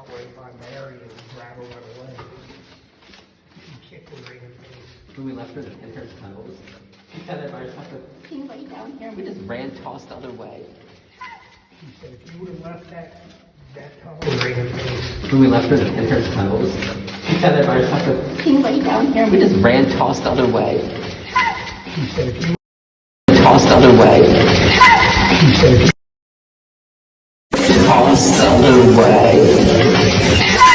out right by Mary and grab her right away. She kicked her right in the face. When we left her in her toes, she said that I just have to ping right down here, and we just ran tossed the other way. She said if you would have left that toe right in the face. When we left her in her toes, she said that I just have to ping right down here, and we just ran tossed the other way. She said if you tossed the other way. She said if you Tossed the other way.